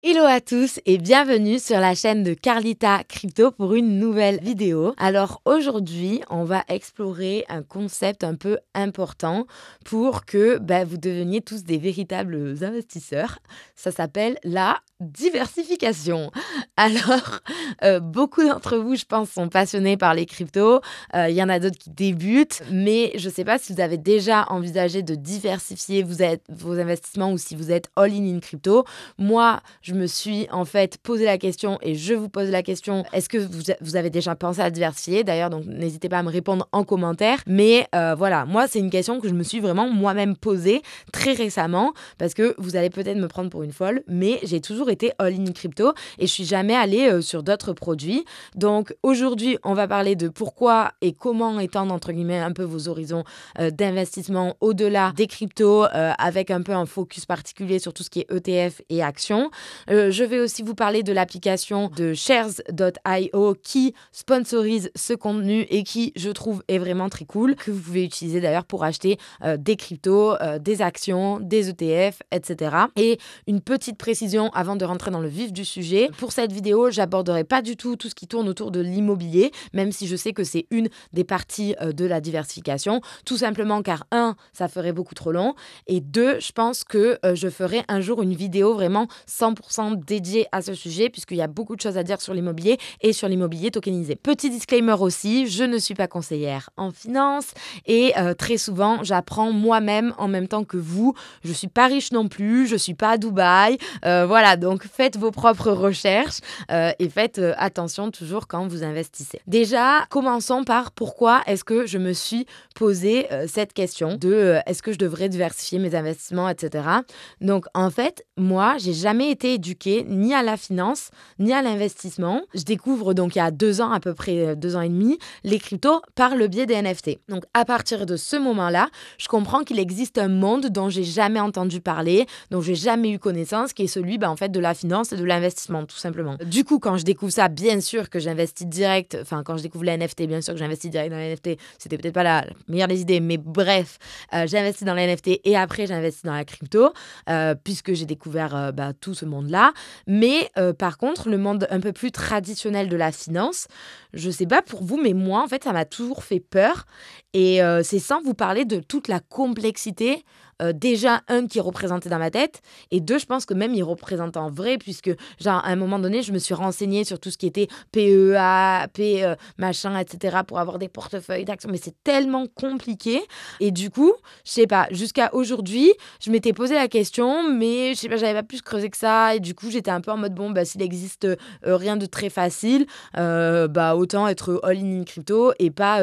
Hello à tous et bienvenue sur la chaîne de Carlita Crypto pour une nouvelle vidéo. Alors aujourd'hui, on va explorer un concept un peu important pour que vous deveniez tous des véritables investisseurs. Ça s'appelle la diversification. Alors, beaucoup d'entre vous, je pense, sont passionnés par les cryptos. Il y en a d'autres qui débutent, mais je ne sais pas si vous avez déjà envisagé de diversifier vos investissements ou si vous êtes all-in crypto. Moi, je me suis en fait posé la question et je vous pose la question, est-ce que vous avez déjà pensé à diversifier? D'ailleurs, donc n'hésitez pas à me répondre en commentaire. Mais voilà, moi, c'est une question que je me suis vraiment moi-même posée très récemment parce que vous allez peut-être me prendre pour une folle, mais j'ai toujours été all-in crypto et je suis jamais allée sur d'autres produits. Donc aujourd'hui, on va parler de pourquoi et comment étendre entre guillemets un peu vos horizons d'investissement au-delà des cryptos avec un peu un focus particulier sur tout ce qui est ETF et actions. Je vais aussi vous parler de l'application de shares.io qui sponsorise ce contenu et qui, je trouve, est vraiment très cool, que vous pouvez utiliser d'ailleurs pour acheter des cryptos, des actions, des ETF, etc. Et une petite précision avant de rentrer dans le vif du sujet. Pour cette vidéo, j'aborderai pas du tout ce qui tourne autour de l'immobilier, même si je sais que c'est une des parties de la diversification. Tout simplement car, un, ça ferait beaucoup trop long, et deux, je pense que je ferai un jour une vidéo vraiment 100% dédiée à ce sujet, puisqu'il y a beaucoup de choses à dire sur l'immobilier et sur l'immobilier tokenisé. Petit disclaimer aussi, je ne suis pas conseillère en finance et très souvent, j'apprends moi-même en même temps que vous. Je ne suis pas riche non plus, je ne suis pas à Dubaï. Voilà, donc faites vos propres recherches et faites attention toujours quand vous investissez. Déjà, commençons par pourquoi est-ce que je me suis posé cette question de est-ce que je devrais diversifier mes investissements, etc. Donc, en fait, moi, j'ai jamais été éduquée ni à la finance, ni à l'investissement. Je découvre donc il y a 2 ans, à peu près 2 ans et demi, les cryptos par le biais des NFT. Donc, à partir de ce moment-là, je comprends qu'il existe un monde dont j'ai jamais entendu parler, dont j'ai jamais eu connaissance, qui est celui, en fait, de la finance et de l'investissement, tout simplement. Du coup, quand je découvre ça, bien sûr que j'investis direct, enfin, quand je découvre les NFT, bien sûr que j'investis direct dans les NFT, c'était peut-être pas la meilleure des idées, mais bref, j'investis dans les NFT et après, j'investis dans la crypto, puisque j'ai découvert tout ce monde-là. Mais par contre, le monde un peu plus traditionnel de la finance, je sais pas pour vous, mais moi, en fait, ça m'a toujours fait peur. Et c'est sans vous parler de toute la complexité. Déjà, un, qui est représenté dans ma tête, et deux, je pense que même il représente en vrai, puisque, genre, à un moment donné, je me suis renseignée sur tout ce qui était PEA, machin, etc., pour avoir des portefeuilles d'actions, mais c'est tellement compliqué. Et du coup, je sais pas, jusqu'à aujourd'hui, je m'étais posé la question, mais je sais pas, j'avais pas plus creusé que ça, et du coup, j'étais un peu en mode, s'il existe rien de très facile, autant être all-in crypto et pas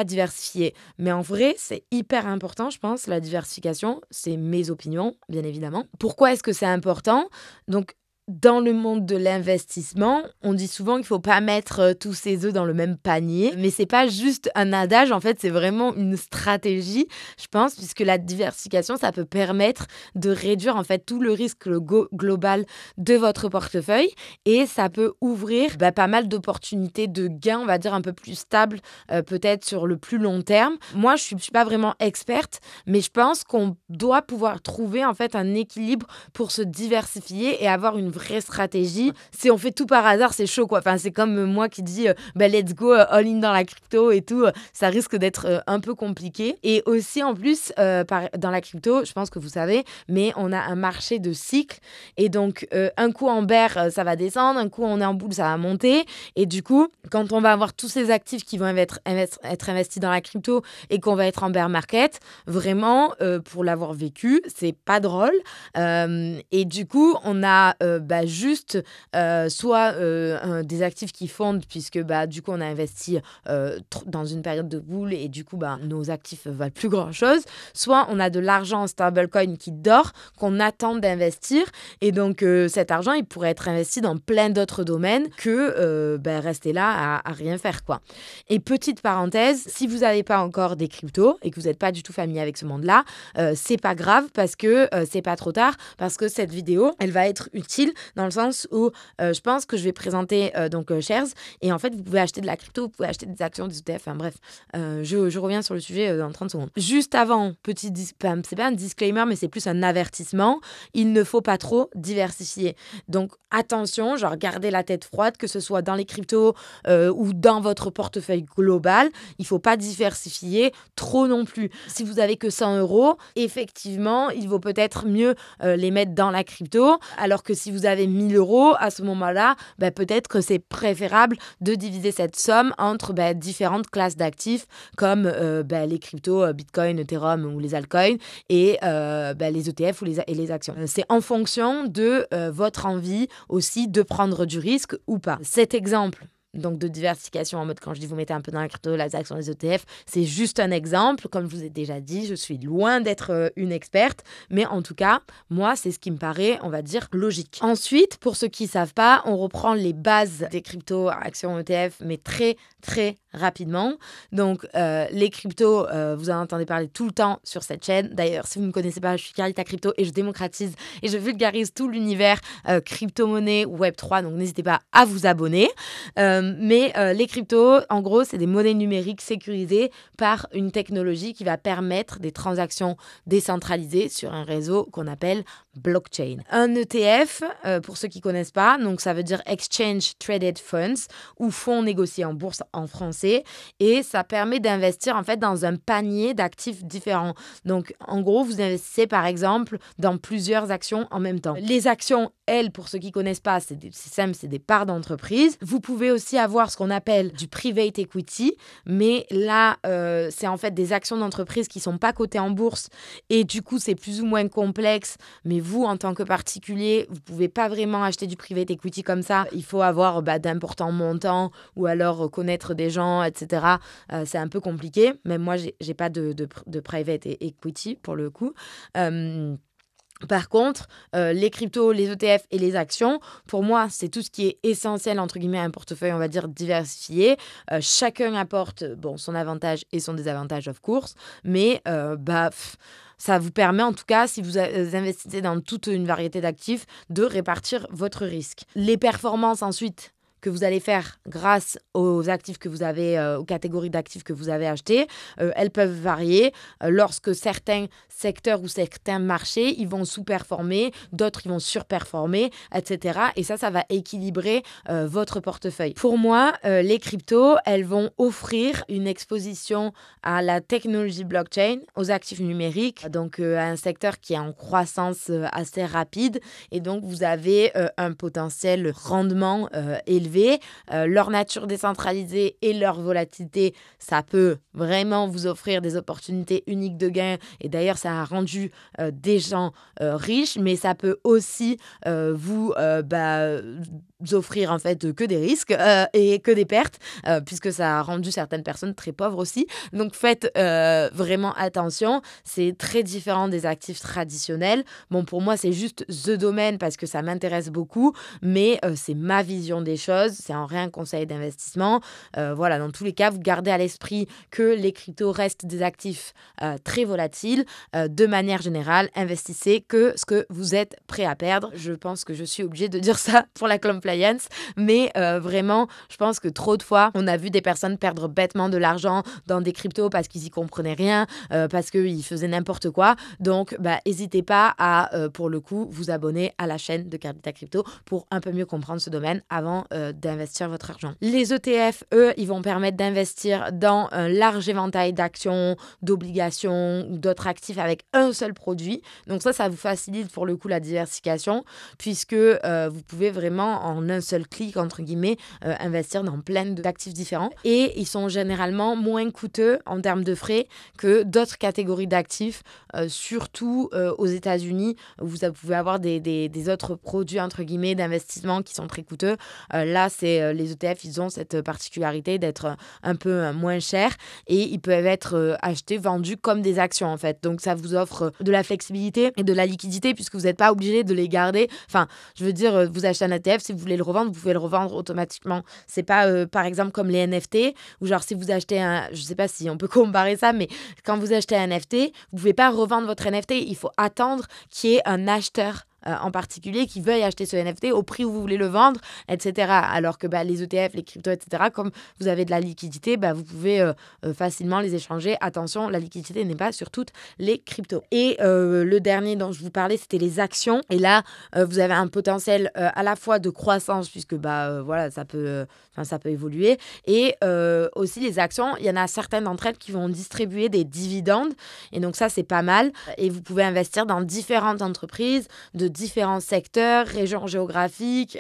diversifié. Mais en vrai, c'est hyper important, je pense, la diversification. C'est mes opinions, bien évidemment. Pourquoi est-ce que c'est important? Donc, dans le monde de l'investissement, on dit souvent qu'il ne faut pas mettre tous ses œufs dans le même panier. Mais ce n'est pas juste un adage, en fait, c'est vraiment une stratégie, je pense, puisque la diversification, ça peut permettre de réduire, en fait, tout le risque global de votre portefeuille. Et ça peut ouvrir pas mal d'opportunités de gains, on va dire, un peu plus stables, peut-être sur le plus long terme. Moi, je ne suis pas vraiment experte, mais je pense qu'on doit pouvoir trouver, en fait, un équilibre pour se diversifier et avoir une vraie stratégie. Si on fait tout par hasard, c'est chaud, quoi. Enfin, c'est comme moi qui dis let's go all-in dans la crypto et tout. Ça risque d'être un peu compliqué. Et aussi, en plus, dans la crypto, je pense que vous savez, mais on a un marché de cycle. Et donc, un coup en bear, ça va descendre. Un coup, on est en boule, ça va monter. Et du coup, quand on va avoir tous ces actifs qui vont être investis dans la crypto et qu'on va être en bear market, vraiment, pour l'avoir vécu, c'est pas drôle. Et du coup, on a juste soit des actifs qui fondent puisque du coup on a investi dans une période de boule et du coup nos actifs valent plus grand chose, soit on a de l'argent en stablecoin qui dort qu'on attend d'investir et donc cet argent il pourrait être investi dans plein d'autres domaines que rester là à rien faire, quoi. Et petite parenthèse, si vous n'avez pas encore des cryptos et que vous n'êtes pas du tout familier avec ce monde là, c'est pas grave parce que c'est pas trop tard, parce que cette vidéo elle va être utile volatile dans le sens où je pense que je vais présenter shares et en fait, vous pouvez acheter de la crypto, vous pouvez acheter des actions, des ETF, enfin bref, je reviens sur le sujet dans 30 secondes. Juste avant, c'est pas un disclaimer, mais c'est plus un avertissement, il ne faut pas trop diversifier. Donc attention, genre gardez la tête froide, que ce soit dans les cryptos ou dans votre portefeuille global, il ne faut pas diversifier trop non plus. Si vous avez que 100 €, effectivement, il vaut peut-être mieux les mettre dans la crypto, alors que si vous avez 1 000 €, à ce moment-là, peut-être que c'est préférable de diviser cette somme entre différentes classes d'actifs comme les cryptos, Bitcoin, Ethereum ou les altcoins et les ETF et les actions. C'est en fonction de votre envie aussi de prendre du risque ou pas. Cet exemple donc de diversification en mode quand je dis vous mettez un peu dans la crypto, les actions, les ETF, c'est juste un exemple. Comme je vous ai déjà dit, je suis loin d'être une experte, mais en tout cas, moi, c'est ce qui me paraît, on va dire, logique. Ensuite, pour ceux qui ne savent pas, on reprend les bases des cryptos, actions, ETF, mais très, très rapidement. Donc, les cryptos, vous en entendez parler tout le temps sur cette chaîne. D'ailleurs, si vous ne me connaissez pas, je suis Carlita Crypto et je démocratise et je vulgarise tout l'univers crypto-monnaie Web3, donc n'hésitez pas à vous abonner. Mais les cryptos, en gros, c'est des monnaies numériques sécurisées par une technologie qui va permettre des transactions décentralisées sur un réseau qu'on appelle blockchain. Un ETF, pour ceux qui ne connaissent pas, donc ça veut dire Exchange Traded Funds ou fonds négociés en bourse en français, et ça permet d'investir en fait dans un panier d'actifs différents. Donc en gros, vous investissez par exemple dans plusieurs actions en même temps. Les actions, elles, pour ceux qui ne connaissent pas, c'est simple, c'est des parts d'entreprise. Vous pouvez aussi avoir ce qu'on appelle du private equity, mais là, c'est en fait des actions d'entreprise qui ne sont pas cotées en bourse et du coup, c'est plus ou moins complexe, mais vous, en tant que particulier, vous ne pouvez pas vraiment acheter du private equity comme ça. Il faut avoir d'importants montants ou alors connaître des gens, etc. C'est un peu compliqué. Même moi, j'ai pas de private equity pour le coup. Par contre, les cryptos, les ETF et les actions, pour moi, c'est tout ce qui est essentiel, entre guillemets, à un portefeuille, on va dire, diversifié. Chacun apporte son avantage et son désavantage, of course, mais ça vous permet, en tout cas, si vous investissez dans toute une variété d'actifs, de répartir votre risque. Les performances, ensuite, que vous allez faire grâce aux actifs que vous avez, aux catégories d'actifs que vous avez achetés, elles peuvent varier. Lorsque certains secteurs ou certains marchés, ils vont sous-performer, d'autres, ils vont surperformer, etc. Et ça va équilibrer votre portefeuille. Pour moi, les cryptos, elles vont offrir une exposition à la technologie blockchain, aux actifs numériques, donc à un secteur qui est en croissance assez rapide. Et donc, vous avez un potentiel rendement élevé. Leur nature décentralisée et leur volatilité, ça peut vraiment vous offrir des opportunités uniques de gain. Et d'ailleurs, ça a rendu des gens riches, mais ça peut aussi vous offrir en fait que des risques et que des pertes, puisque ça a rendu certaines personnes très pauvres aussi. Donc faites vraiment attention, c'est très différent des actifs traditionnels. Bon, pour moi, c'est juste the domaine parce que ça m'intéresse beaucoup, mais c'est ma vision des choses, c'est en rien un conseil d'investissement. Voilà, dans tous les cas, vous gardez à l'esprit que les cryptos restent des actifs très volatiles. De manière générale, investissez que ce que vous êtes prêt à perdre. Je pense que je suis obligée de dire ça pour la compliance, mais vraiment, je pense que trop de fois, on a vu des personnes perdre bêtement de l'argent dans des cryptos parce qu'ils y comprenaient rien, parce qu'ils faisaient n'importe quoi. Donc, n'hésitez pas à, pour le coup, vous abonner à la chaîne de Carlita Crypto pour un peu mieux comprendre ce domaine avant d'investir votre argent. Les ETF, eux, ils vont permettre d'investir dans un large éventail d'actions, d'obligations ou d'autres actifs avec un seul produit. Donc ça vous facilite pour le coup la diversification puisque vous pouvez vraiment en un seul clic, entre guillemets, investir dans plein d'actifs différents. Et ils sont généralement moins coûteux en termes de frais que d'autres catégories d'actifs, surtout aux États-Unis. Vous pouvez avoir des autres produits, entre guillemets, d'investissement qui sont très coûteux. Là, c'est les ETF, ils ont cette particularité d'être un peu moins chers et ils peuvent être achetés, vendus comme des actions, en fait. Donc, ça vous offre de la flexibilité et de la liquidité puisque vous n'êtes pas obligé de les garder. Enfin, je veux dire, vous achetez un ETF, si vous voulez le revendre, vous pouvez le revendre automatiquement. C'est pas, par exemple, comme les NFT, où genre, si vous achetez je sais pas si on peut comparer ça, mais quand vous achetez un NFT, vous pouvez pas revendre votre NFT. Il faut attendre qu'il y ait un acheteur en particulier qui veuille acheter ce NFT au prix où vous voulez le vendre, etc. Alors que les ETF, les cryptos, etc., comme vous avez de la liquidité, vous pouvez facilement les échanger. Attention, la liquidité n'est pas sur toutes les cryptos. Et le dernier dont je vous parlais, c'était les actions. Et là, vous avez un potentiel à la fois de croissance, puisque voilà, ça peut évoluer. Et aussi les actions, il y en a certaines d'entre elles qui vont distribuer des dividendes. Et donc ça, c'est pas mal. Et vous pouvez investir dans différentes entreprises de différents secteurs, régions géographiques.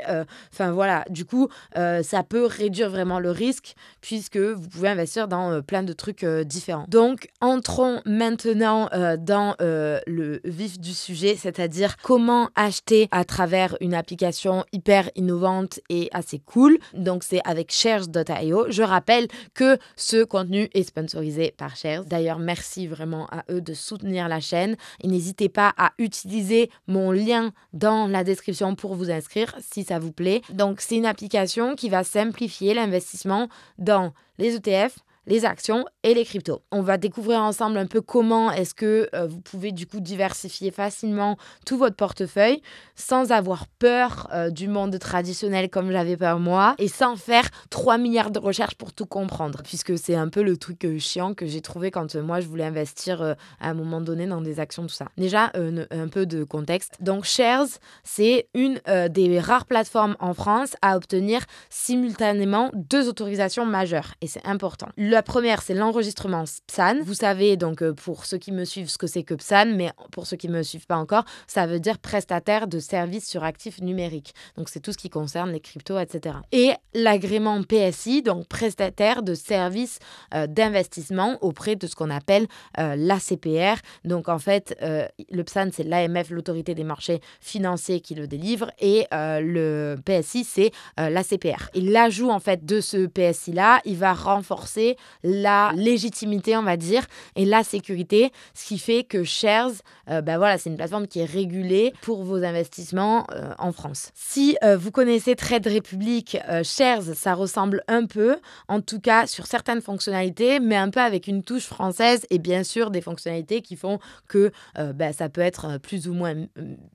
Voilà, du coup, ça peut réduire vraiment le risque puisque vous pouvez investir dans plein de trucs différents. Donc, entrons maintenant dans le vif du sujet, c'est-à-dire comment acheter à travers une application hyper innovante et assez cool. Donc, c'est avec Shares.io. Je rappelle que ce contenu est sponsorisé par Shares. D'ailleurs, merci vraiment à eux de soutenir la chaîne. Et n'hésitez pas à utiliser mon lien dans la description pour vous inscrire si ça vous plaît. Donc, c'est une application qui va simplifier l'investissement dans les ETF, les actions et les cryptos. On va découvrir ensemble un peu comment est-ce que vous pouvez du coup diversifier facilement tout votre portefeuille sans avoir peur du monde traditionnel comme j'avais peur moi et sans faire 3 milliards de recherches pour tout comprendre puisque c'est un peu le truc chiant que j'ai trouvé quand moi je voulais investir à un moment donné dans des actions, tout ça. Déjà, un peu de contexte. Donc Shares, c'est une des rares plateformes en France à obtenir simultanément 2 autorisations majeures et c'est important. La première, c'est l'enregistrement PSAN. Vous savez, donc, pour ceux qui me suivent, ce que c'est que PSAN, mais pour ceux qui ne me suivent pas encore, ça veut dire prestataire de services sur actifs numériques. Donc, c'est tout ce qui concerne les cryptos, etc. Et l'agrément PSI, donc prestataire de services d'investissement auprès de ce qu'on appelle l'ACPR. Donc, en fait, le PSAN, c'est l'AMF, l'autorité des marchés financiers qui le délivre, et le PSI, c'est l'ACPR. Et l'ajout, en fait, de ce PSI-là, il va renforcer la légitimité, on va dire, et la sécurité, ce qui fait que Shares, voilà, c'est une plateforme qui est régulée pour vos investissements en France. Si vous connaissez Trade Republic, Shares, ça ressemble un peu, en tout cas sur certaines fonctionnalités, mais un peu avec une touche française et bien sûr des fonctionnalités qui font que ça peut être plus ou moins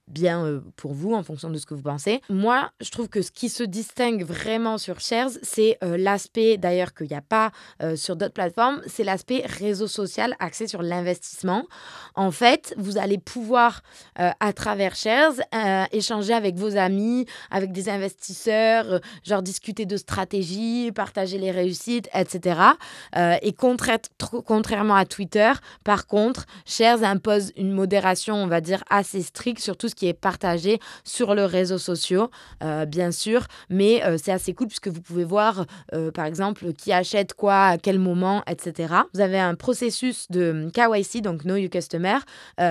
bien pour vous en fonction de ce que vous pensez. Moi, je trouve que ce qui se distingue vraiment sur Shares, c'est l'aspect, d'ailleurs, qu'il n'y a pas sur d'autres plateformes, c'est l'aspect réseau social axé sur l'investissement. En fait, vous allez pouvoir, à travers Shares, échanger avec vos amis, avec des investisseurs, genre discuter de stratégie, partager les réussites, etc. Et contrairement à Twitter, par contre, Shares impose une modération, on va dire, assez stricte sur tout ce qui est partagé sur le réseau social, bien sûr, mais c'est assez cool puisque vous pouvez voir, par exemple, qui achète quoi, à quel moment, etc. Vous avez un processus de KYC, donc Know Your Customer.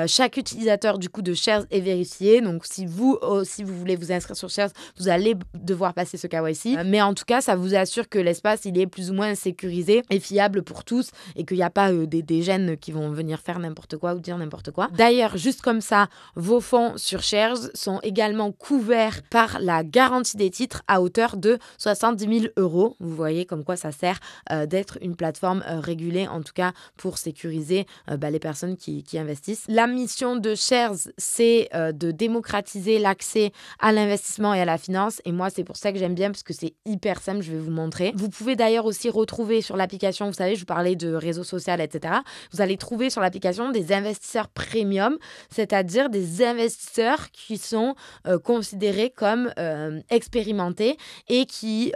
Chaque utilisateur du coup de Shares est vérifié. Donc si vous voulez vous inscrire sur Shares, vous allez devoir passer ce KYC. Mais en tout cas, ça vous assure que l'espace il est plus ou moins sécurisé et fiable pour tous et qu'il n'y a pas des gènes qui vont venir faire n'importe quoi ou dire n'importe quoi. D'ailleurs, juste comme ça, vos fonds sur Shares sont également couverts par la garantie des titres à hauteur de 70 000 €. Vous voyez comme quoi ça sert d'être une plateforme régulée, en tout cas pour sécuriser les personnes qui investissent. La mission de Shares, c'est de démocratiser l'accès à l'investissement et à la finance. Et moi, c'est pour ça que j'aime bien, parce que c'est hyper simple, je vais vous montrer. Vous pouvez d'ailleurs aussi retrouver sur l'application, vous savez, je vous parlais de réseau social, etc. Vous allez trouver sur l'application des investisseurs premium, c'est-à-dire des investisseurs qui sont considérés comme expérimentés et qui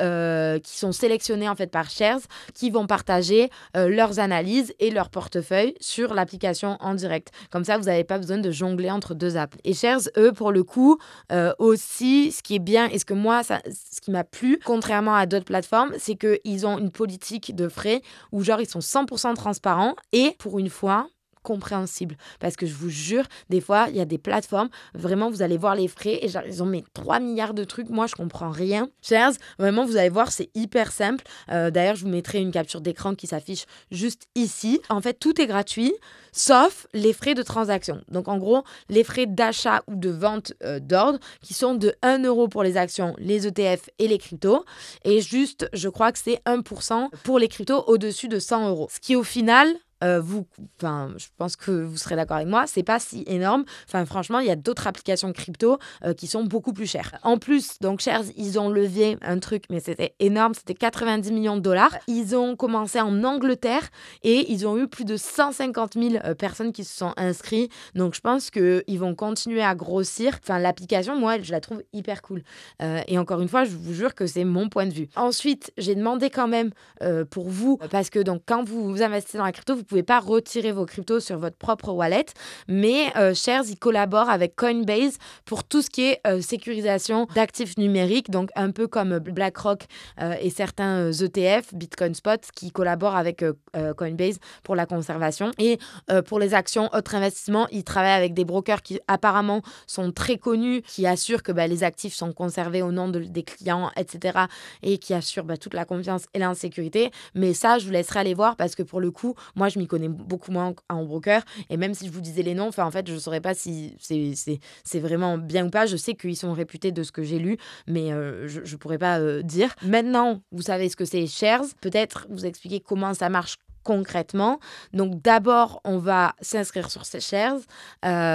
sont sélectionnés en fait par Shares, qui vont partager leurs analyses et leur portefeuille sur l'application en direct. Comme ça, vous n'avez pas besoin de jongler entre 2 apps. Et Shares, eux, pour le coup, aussi, ce qui est bien et ce qui m'a plu, contrairement à d'autres plateformes, c'est qu'ils ont une politique de frais où genre ils sont 100% transparents et pour une fois, compréhensible. Parce que je vous jure, des fois, il y a des plateformes, vraiment, vous allez voir les frais et genre, ils ont mis 3 milliards de trucs. Moi, je comprends rien. Shares, vraiment, vous allez voir, c'est hyper simple. D'ailleurs, je vous mettrai une capture d'écran qui s'affiche juste ici. En fait, tout est gratuit, sauf les frais de transaction. Donc, en gros, les frais d'achat ou de vente d'ordre qui sont de 1 € pour les actions, les ETF et les cryptos. Et juste, je crois que c'est 1% pour les cryptos au-dessus de 100 €. Ce qui, au final, je pense que vous serez d'accord avec moi, c'est pas si énorme. Enfin, franchement, il y a d'autres applications crypto qui sont beaucoup plus chères. En plus, donc Shares, ils ont levé un truc, mais c'était énorme, c'était 90 millions de dollars. Ils ont commencé en Angleterre et ils ont eu plus de 150 000 personnes qui se sont inscrites. Donc, je pense qu'ils vont continuer à grossir. Enfin, l'application, moi, je la trouve hyper cool. Et encore une fois, je vous jure que c'est mon point de vue. Ensuite, j'ai demandé quand même pour vous, parce que donc, quand vous investissez dans la crypto, vous ne pouvez pas retirer vos cryptos sur votre propre wallet, mais Shares, ils collaborent avec Coinbase pour tout ce qui est sécurisation d'actifs numériques, donc un peu comme BlackRock et certains ETF, Bitcoin Spot, qui collaborent avec Coinbase pour la conservation. Et pour les actions, autres investissements, ils travaillent avec des brokers qui apparemment sont très connus, qui assurent que les actifs sont conservés au nom des clients, etc. et qui assurent toute la confiance et la sécurité. Mais ça, je vous laisserai aller voir parce que pour le coup, moi, je m'y connais beaucoup moins en broker. Et même si je vous disais les noms, en fait, je ne saurais pas si c'est vraiment bien ou pas. Je sais qu'ils sont réputés de ce que j'ai lu, mais je ne pourrais pas dire. Maintenant, vous savez ce que c'est Shares. Peut-être vous expliquer comment ça marche concrètement. Donc, d'abord, on va s'inscrire sur ces Shares.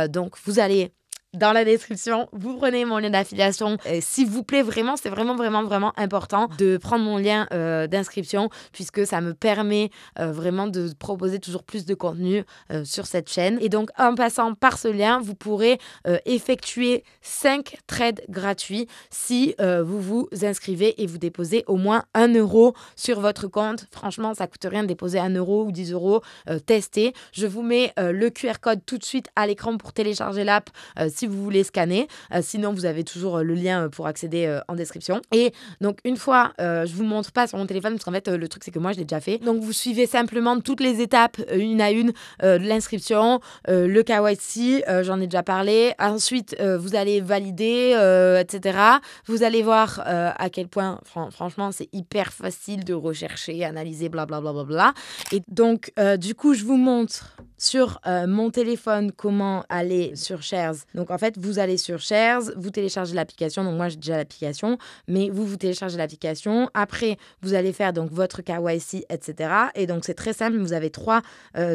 Donc, vous allez dans la description, vous prenez mon lien d'affiliation. S'il vous plaît, vraiment, c'est vraiment, vraiment, vraiment important de prendre mon lien d'inscription puisque ça me permet vraiment de proposer toujours plus de contenu sur cette chaîne. Et donc, en passant par ce lien, vous pourrez effectuer 5 trades gratuits si vous vous inscrivez et vous déposez au moins 1 euro sur votre compte. Franchement, ça ne coûte rien de déposer 1 euro ou 10 euros. Testez. Je vous mets le QR code tout de suite à l'écran pour télécharger l'app si vous voulez scanner. Sinon, vous avez toujours le lien pour accéder en description. Et donc, une fois, je vous montre pas sur mon téléphone parce qu'en fait, le truc, c'est que moi, je l'ai déjà fait. Donc, vous suivez simplement toutes les étapes, une à une, de l'inscription, le KYC, j'en ai déjà parlé. Ensuite, vous allez valider, etc. Vous allez voir à quel point, franchement, c'est hyper facile de rechercher, analyser, blablabla. Et donc, du coup, je vous montre sur mon téléphone comment aller sur Shares. Donc, en fait, vous allez sur Shares, vous téléchargez l'application. Donc, moi, j'ai déjà l'application, mais vous téléchargez l'application. Après, vous allez faire donc votre KYC, etc. Et donc, c'est très simple. Vous avez 3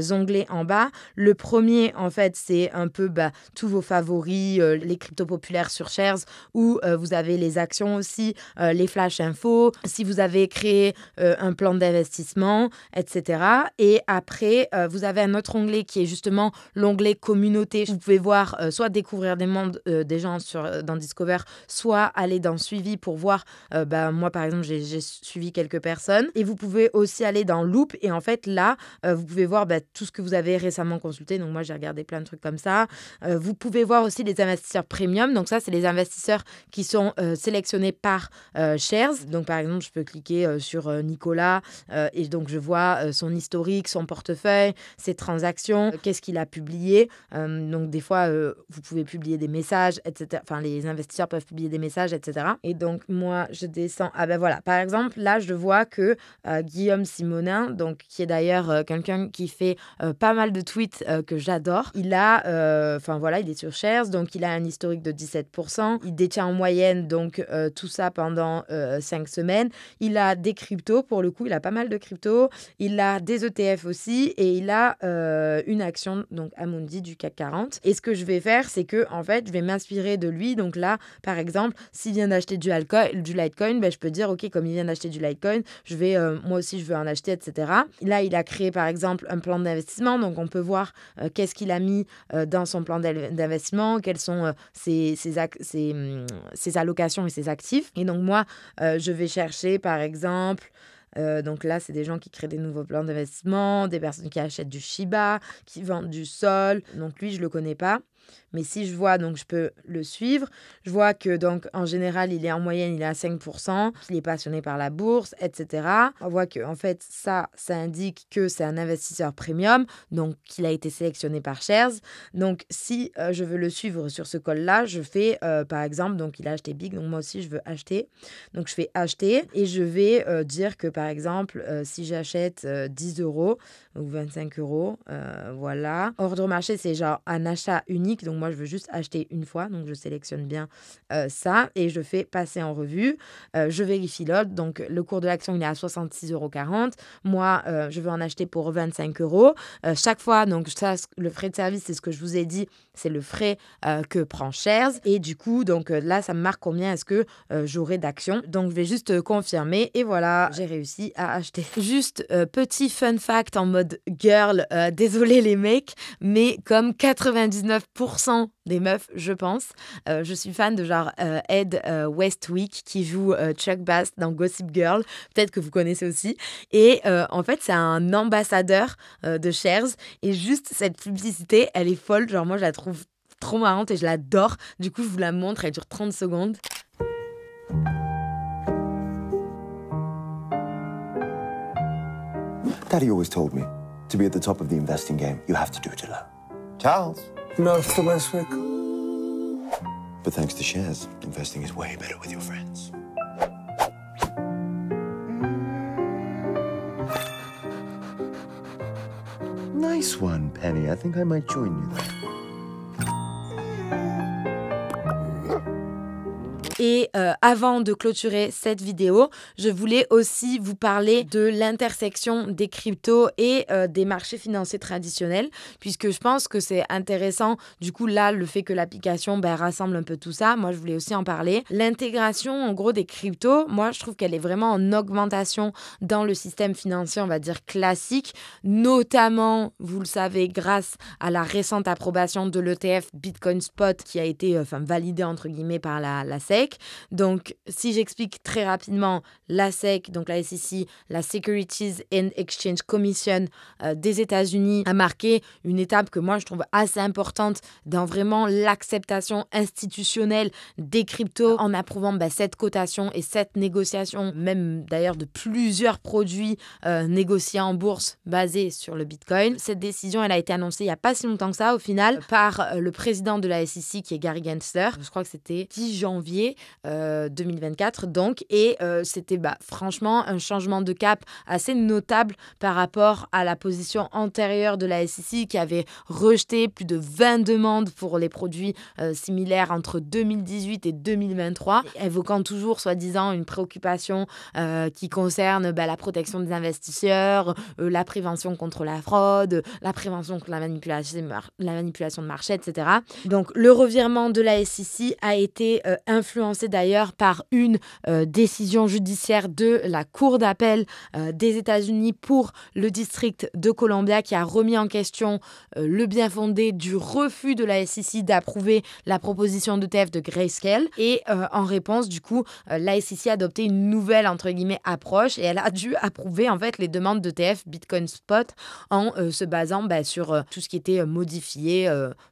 onglets en bas. Le premier, en fait, c'est un peu tous vos favoris, les cryptos populaires sur Shares, où vous avez les actions aussi, les flash infos, si vous avez créé un plan d'investissement, etc. Et après, vous avez un autre onglet qui est justement l'onglet communauté. Vous pouvez voir soit découvrir des mondes des gens dans Discover, soit aller dans suivi pour voir, moi par exemple j'ai suivi quelques personnes, et vous pouvez aussi aller dans Loop et en fait là vous pouvez voir tout ce que vous avez récemment consulté. Donc moi j'ai regardé plein de trucs comme ça. Vous pouvez voir aussi les investisseurs premium, donc ça c'est les investisseurs qui sont sélectionnés par Shares. Donc par exemple je peux cliquer sur Nicolas et donc je vois son historique, son portefeuille, ses transactions, qu'est-ce qu'il a publié. Donc des fois vous pouvez publier des messages, etc. Enfin, les investisseurs peuvent publier des messages, etc. Et donc, moi, je descends. Voilà. Par exemple, là, je vois que Guillaume Simonin, donc, qui est d'ailleurs quelqu'un qui fait pas mal de tweets que j'adore, il a, il est sur Shares, donc il a un historique de 17%. Il détient en moyenne, donc, tout ça pendant 5 semaines. Il a des cryptos, pour le coup, il a pas mal de cryptos. Il a des ETF aussi, et il a une action, donc, Amundi du CAC 40. Et ce que je vais faire, c'est que en fait, je vais m'inspirer de lui. Donc là, par exemple, s'il vient d'acheter du Litecoin, je peux dire, OK, comme il vient d'acheter du Litecoin, je vais, moi aussi, je veux en acheter, etc. Là, il a créé, par exemple, un plan d'investissement. Donc, on peut voir qu'est-ce qu'il a mis dans son plan d'investissement, quelles sont ses allocations et ses actifs. Et donc, moi, je vais chercher, par exemple... donc là, c'est des gens qui créent des nouveaux plans d'investissement, des personnes qui achètent du Shiba, qui vendent du Sol. Donc lui, je ne le connais pas. Mais si je vois, donc je peux le suivre. Je vois que donc en général, il est en moyenne, il est à 5%, qu'il est passionné par la bourse, etc. On voit que en fait, ça indique que c'est un investisseur premium, donc qu'il a été sélectionné par Shares. Donc si je veux le suivre sur ce call-là, je fais par exemple, donc il a acheté Big, donc moi aussi je veux acheter. Donc je fais acheter et je vais dire que par exemple, si j'achète 10 euros ou 25 euros, voilà. Ordre marché, c'est genre un achat unique. unique. Donc moi, je veux juste acheter une fois. Donc je sélectionne bien ça et je fais passer en revue. Je vérifie l'ordre. Donc le cours de l'action, il est à 66,40 €. Moi, je veux en acheter pour 25 €. Chaque fois, donc ça, le frais de service, c'est ce que je vous ai dit, c'est le frais que prend Shares. Et du coup, donc là, ça me marque combien est-ce que j'aurai d'actions. Donc je vais juste confirmer et voilà, j'ai réussi à acheter. Juste petit fun fact en mode girl, désolé les mecs, mais comme 99% des meufs, je pense, je suis fan de genre Ed Westwick qui joue Chuck Bass dans Gossip Girl, peut-être que vous connaissez aussi. Et en fait, c'est un ambassadeur de Shares et juste cette publicité, elle est folle. Genre moi, je la trouve trop marrante et je l'adore. Du coup, je vous la montre, elle dure 30 secondes. Daddy always told me, to be at the top of the investing game, you have to do it alone. Charles? Mr. Westwick. But thanks to Shares, investing is way better with your friends. Nice one, Penny. I think I might join you there. Et avant de clôturer cette vidéo, je voulais aussi vous parler de l'intersection des cryptos et des marchés financiers traditionnels, puisque je pense que c'est intéressant. Du coup, là, le fait que l'application rassemble un peu tout ça, moi, je voulais aussi en parler. L'intégration, en gros, des cryptos, moi, je trouve qu'elle est vraiment en augmentation dans le système financier, on va dire, classique, notamment, vous le savez, grâce à la récente approbation de l'ETF Bitcoin Spot qui a été validé, entre guillemets, par la SEC. Donc, si j'explique très rapidement, la SEC, donc la SEC, la Securities and Exchange Commission des États-Unis, a marqué une étape que moi je trouve assez importante dans vraiment l'acceptation institutionnelle des cryptos en approuvant cette cotation et cette négociation, même d'ailleurs de plusieurs produits négociés en bourse basés sur le Bitcoin. Cette décision, elle a été annoncée il n'y a pas si longtemps que ça, au final, par le président de la SEC qui est Gary Gensler. Je crois que c'était 10 janvier 2024 donc, et c'était franchement un changement de cap assez notable par rapport à la position antérieure de la SEC qui avait rejeté plus de 20 demandes pour les produits similaires entre 2018 et 2023, évoquant toujours soi-disant une préoccupation qui concerne la protection des investisseurs, la prévention contre la fraude, la prévention contre la manipulation de marché, etc. Donc le revirement de la SEC a été influencé d'ailleurs par une décision judiciaire de la Cour d'appel des États-Unis pour le district de Columbia qui a remis en question le bien fondé du refus de la SEC d'approuver la proposition d'ETF de Grayscale. Et en réponse, du coup, la SEC a adopté une nouvelle, entre guillemets, approche et elle a dû approuver en fait les demandes d'ETF Bitcoin Spot en se basant sur tout ce qui était modifié.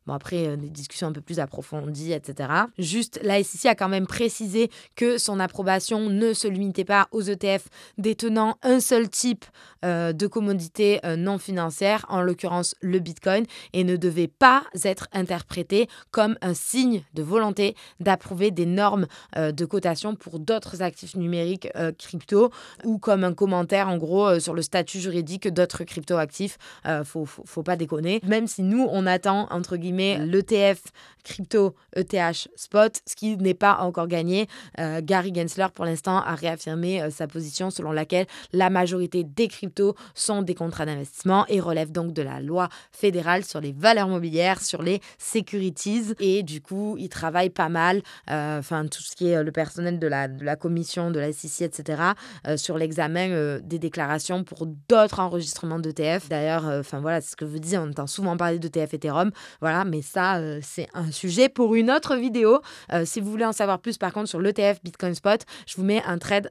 Après, des discussions un peu plus approfondies, etc. Juste, la SEC a quand même précisé que son approbation ne se limitait pas aux ETF détenant un seul type de commodité non financière, en l'occurrence le Bitcoin, et ne devait pas être interprétée comme un signe de volonté d'approuver des normes de cotation pour d'autres actifs numériques crypto ou comme un commentaire en gros sur le statut juridique d'autres crypto-actifs. Faut pas déconner. Même si nous, on attend, entre guillemets, l'ETF crypto ETH spot, ce qui n'est pas encore gagné. Gary Gensler, pour l'instant, a réaffirmé sa position selon laquelle la majorité des cryptos sont des contrats d'investissement et relèvent donc de la loi fédérale sur les valeurs mobilières, sur les securities. Et du coup, il travaille pas mal, tout ce qui est le personnel de la commission, de la SEC, etc., sur l'examen des déclarations pour d'autres enregistrements d'ETF. D'ailleurs, c'est ce que je vous dis, on entend souvent parler d'ETF Ethereum, mais ça, c'est un sujet pour une autre vidéo. Si vous voulez en savoir plus, par contre, sur l'ETF Bitcoin Spot, je vous mets un thread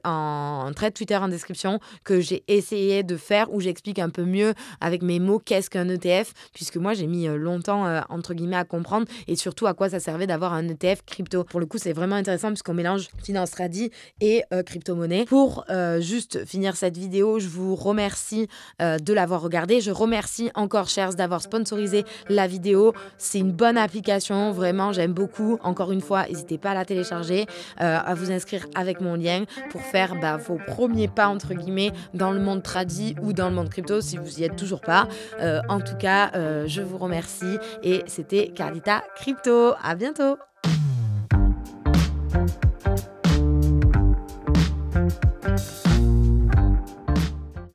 Twitter en description que j'ai essayé de faire où j'explique un peu mieux avec mes mots qu'est-ce qu'un ETF, puisque moi, j'ai mis longtemps, entre guillemets, à comprendre et surtout à quoi ça servait d'avoir un ETF crypto. Pour le coup, c'est vraiment intéressant puisqu'on mélange finance tradi et crypto-monnaie. Pour juste finir cette vidéo, je vous remercie de l'avoir regardée. Je remercie encore Shares d'avoir sponsorisé la vidéo. C'est une bonne application, vraiment, j'aime beaucoup. Encore une fois, n'hésitez pas à la télécharger télécharger, à vous inscrire avec mon lien pour faire vos premiers pas entre guillemets dans le monde tradi ou dans le monde crypto si vous y êtes toujours pas. En tout cas, je vous remercie et c'était Carlita Crypto. À bientôt.